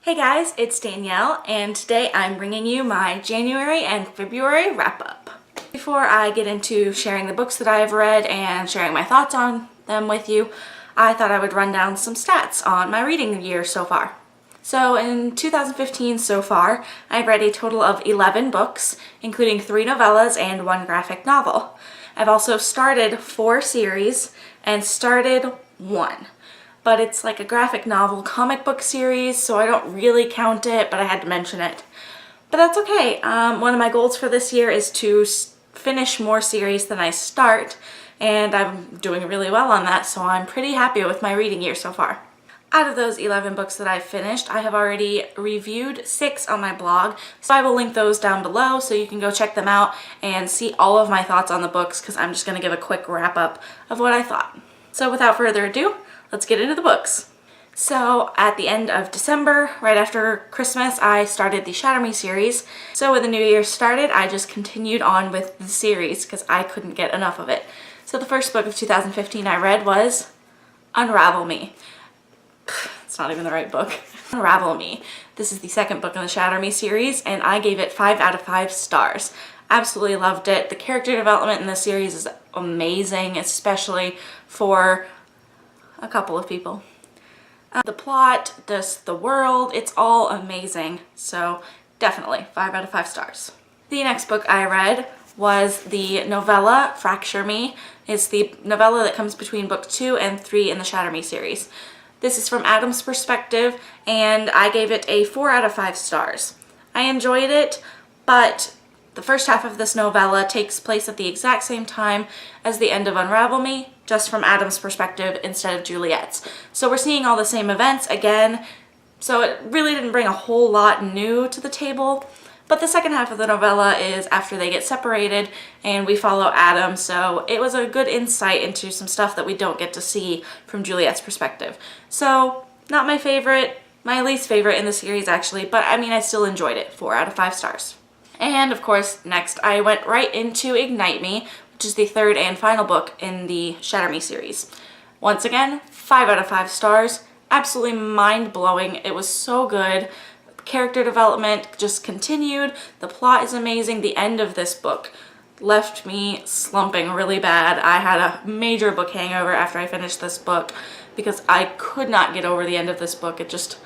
Hey guys, it's Danielle, and today I'm bringing you my January and February wrap-up. Before I get into sharing the books that I've read and sharing my thoughts on them with you, I thought I would run down some stats on my reading year so far. So in 2015 so far, I've read a total of 11 books, including 3 novellas and 1 graphic novel. I've also started 4 series and started 1. But it's like a graphic novel comic book series, so I don't really count it, but I had to mention it. But that's okay. One of my goals for this year is to finish more series than I start, and I'm doing really well on that, so I'm pretty happy with my reading year so far. Out of those 11 books that I've finished, I have already reviewed 6 on my blog, so I will link those down below so you can go check them out and see all of my thoughts on the books, because I'm just going to give a quick wrap up of what I thought. So without further ado, let's get into the books. So at the end of December, right after Christmas, I started the Shatter Me series. So when the new year started, I just continued on with the series because I couldn't get enough of it. So the first book of 2015 I read was Unravel Me. It's not even the right book. Unravel Me. This is the second book in the Shatter Me series, and I gave it 5 out of 5 stars. Absolutely loved it. The character development in this series is amazing, especially for a couple of people. The plot, the world, it's all amazing. So definitely 5 out of 5 stars. The next book I read was the novella Fracture Me. It's the novella that comes between book 2 and 3 in the Shatter Me series. This is from Adam's perspective, and I gave it a 4 out of 5 stars. I enjoyed it, but the first half of this novella takes place at the exact same time as the end of Unravel Me, just from Adam's perspective instead of Juliet's. So we're seeing all the same events again, so it really didn't bring a whole lot new to the table. But the second half of the novella is after they get separated and we follow Adam, so it was a good insight into some stuff that we don't get to see from Juliet's perspective. So, not my favorite, my least favorite in the series actually, but I mean I still enjoyed it, 4 out of 5 stars. And of course, next I went right into Ignite Me, which is the third and final book in the Shatter Me series. Once again, 5 out of 5 stars, absolutely mind-blowing. It was so good. Character development just continued. The plot is amazing. The end of this book left me slumping really bad. I had a major book hangover after I finished this book because I could not get over the end of this book. It just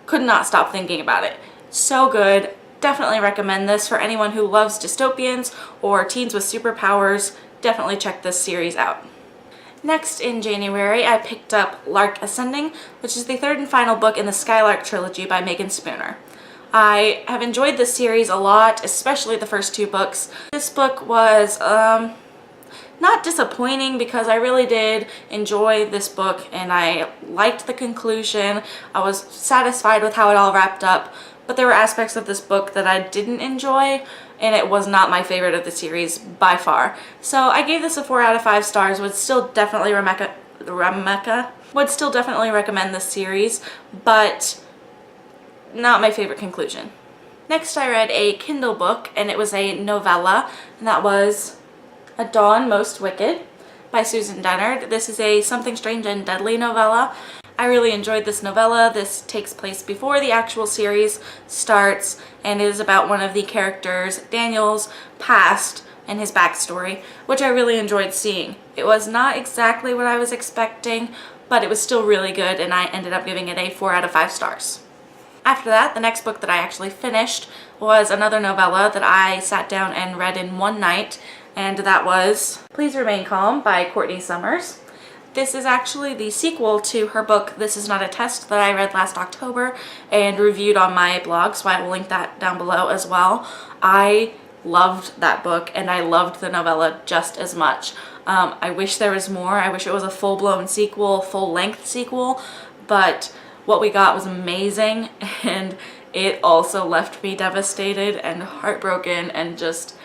could not stop thinking about it. So good. Definitely recommend this for anyone who loves dystopians or teens with superpowers. Definitely check this series out. Next in January, I picked up Lark Ascending, which is the third and final book in the Skylark trilogy by Megan Spooner. I have enjoyed this series a lot, especially the first 2 books. This book was not disappointing because I really did enjoy this book and I liked the conclusion. I was satisfied with how it all wrapped up, but there were aspects of this book that I didn't enjoy, and it was not my favorite of the series by far. So I gave this a 4 out of 5 stars. Would still definitely recommend this series, but not my favorite conclusion. Next I read a Kindle book, and it was a novella, and that was A Dawn Most Wicked by Susan Dennard. This is a Something Strange and Deadly novella. I really enjoyed this novella. This takes place before the actual series starts and is about one of the characters, Daniel's past and his backstory, which I really enjoyed seeing. It was not exactly what I was expecting, but it was still really good, and I ended up giving it a 4 out of 5 stars. After that, the next book that I actually finished was another novella that I sat down and read in one night, and that was Please Remain Calm by Courtney Summers. This is actually the sequel to her book, This Is Not a Test, that I read last October and reviewed on my blog, so I will link that down below as well. I loved that book, and I loved the novella just as much. I wish there was more. I wish it was a full-blown sequel, full-length sequel, but what we got was amazing, and it also left me devastated and heartbroken and just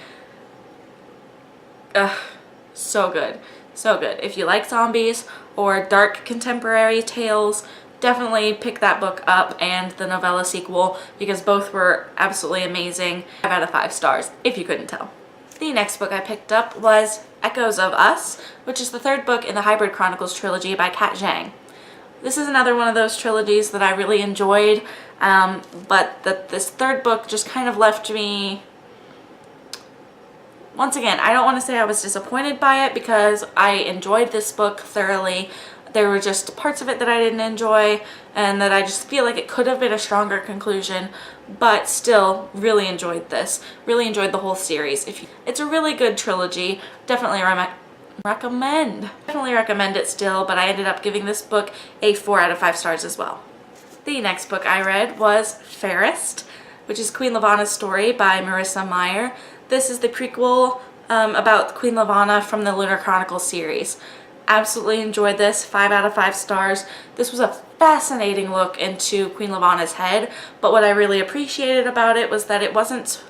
so good. So good. If you like zombies or dark contemporary tales, definitely pick that book up and the novella sequel because both were absolutely amazing. 5 out of 5 stars, if you couldn't tell. The next book I picked up was Echoes of Us, which is the third book in the Hybrid Chronicles trilogy by Kat Zhang. This is another one of those trilogies that I really enjoyed. But this third book just kind of left me, once again, I don't want to say I was disappointed by it because I enjoyed this book thoroughly. There were just parts of it that I didn't enjoy and that I just feel like it could have been a stronger conclusion, but still really enjoyed this. Really enjoyed the whole series. It's a really good trilogy. Definitely recommend. Definitely recommend it still, but I ended up giving this book a 4 out of 5 stars as well. The next book I read was Fairest, which is Queen Lavanna's story by Marissa Meyer. This is the prequel about Queen Lavanna from the Lunar Chronicles series. Absolutely enjoyed this, 5 out of 5 stars. This was a fascinating look into Queen Lavanna's head, but what I really appreciated about it was that it wasn't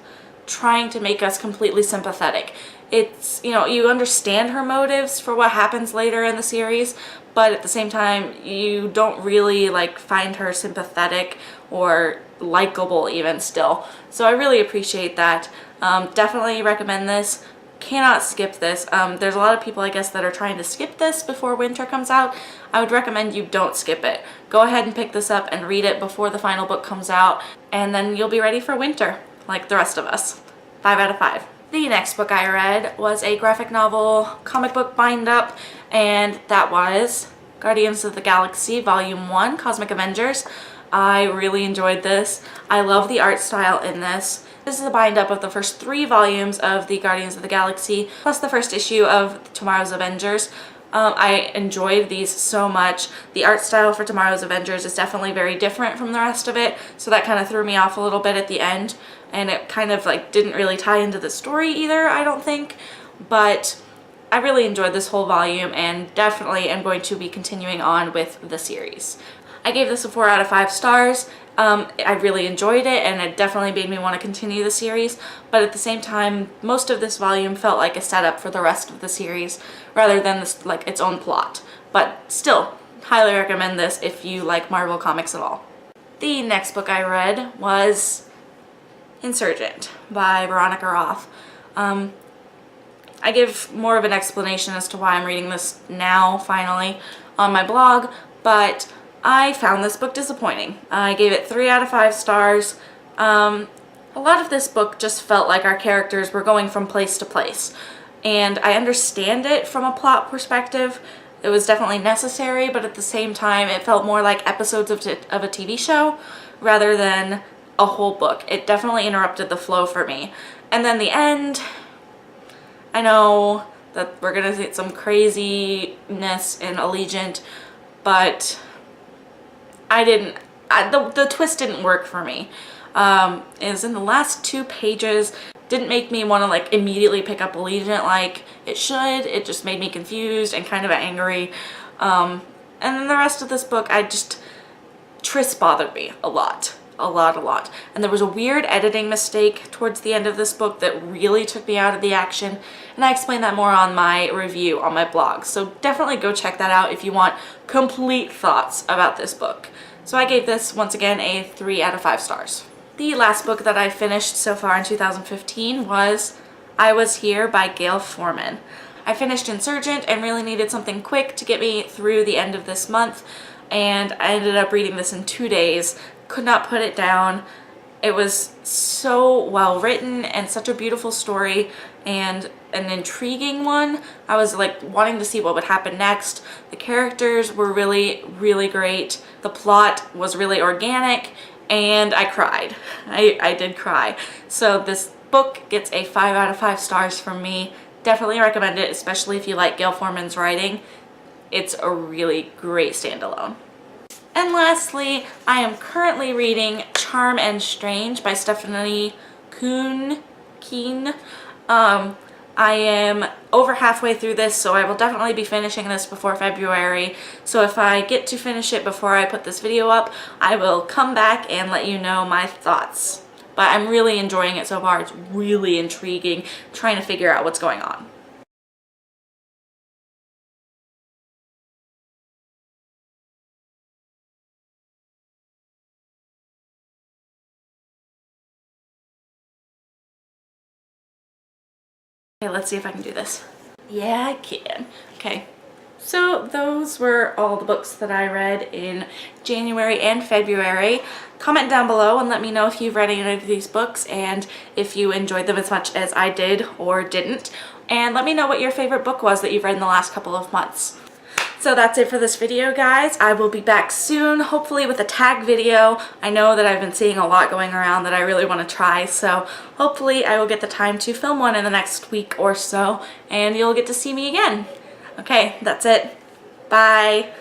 trying to make us completely sympathetic. It's, you know, you understand her motives for what happens later in the series, but at the same time, you don't really like find her sympathetic or likable even still. So I really appreciate that. Definitely recommend this. Cannot skip this. There's a lot of people, I guess, that are trying to skip this before winter comes out. I would recommend you don't skip it. Go ahead and pick this up and read it before the final book comes out, and then you'll be ready for winter, like the rest of us. 5 out of 5. The next book I read was a graphic novel comic book bind-up, and that was Guardians of the Galaxy Volume 1, Cosmic Avengers. I really enjoyed this. I love the art style in this. This is a bind-up of the first 3 volumes of the Guardians of the Galaxy, plus the first issue of Tomorrow's Avengers. I enjoyed these so much. The art style for Tomorrow's Avengers is definitely very different from the rest of it, so that kind of threw me off a little bit at the end, and it kind of like didn't really tie into the story either, I don't think, but I really enjoyed this whole volume and definitely am going to be continuing on with the series. I gave this a 4 out of 5 stars. I really enjoyed it and it definitely made me want to continue the series, but at the same time, most of this volume felt like a setup for the rest of the series rather than this, like its own plot. But still, highly recommend this if you like Marvel Comics at all. The next book I read was INSURGENT by Veronica Roth. I give more of an explanation as to why I'm reading this now, finally, on my blog, but I found this book disappointing. I gave it 3 out of 5 stars. A lot of this book just felt like our characters were going from place to place, and I understand it from a plot perspective. It was definitely necessary, but at the same time, it felt more like episodes of a TV show rather than a whole book. It definitely interrupted the flow for me. And then the end, I know that we're gonna see some craziness in Allegiant, but the twist didn't work for me. It was in the last 2 pages, didn't make me want to like immediately pick up Allegiant like it should. It just made me confused and kind of angry. And then the rest of this book, Tris bothered me a lot. And there was a weird editing mistake towards the end of this book that really took me out of the action, and I explained that more on my review on my blog, so definitely go check that out if you want complete thoughts about this book. So I gave this, once again, a 3 out of 5 stars. The last book that I finished so far in 2015 was I Was Here by Gail Forman. I finished Insurgent and really needed something quick to get me through the end of this month, and I ended up reading this in 2 days. Could not put it down. It was so well written and such a beautiful story and an intriguing one. I was like wanting to see what would happen next. The characters were really, really great. The plot was really organic, and I cried. I did cry. So this book gets a 5 out of 5 stars from me. Definitely recommend it, especially if you like Gail Forman's writing. It's a really great standalone. And lastly, I am currently reading Charm and Strange by Stephanie Keen. I am over halfway through this, so I will definitely be finishing this before February. So if I get to finish it before I put this video up, I will come back and let you know my thoughts. But I'm really enjoying it so far. It's really intriguing, trying to figure out what's going on. Okay, let's see if I can do this. Yeah, I can. Okay, So those were all the books that I read in January and February. Comment down below and let me know if you've read any of these books and if you enjoyed them as much as I did or didn't. And let me know what your favorite book was that you've read in the last couple of months. So that's it for this video, guys. I will be back soon, hopefully with a tag video. I know that I've been seeing a lot going around that I really want to try, so hopefully I will get the time to film one in the next week or so, and you'll get to see me again. Okay, that's it. Bye.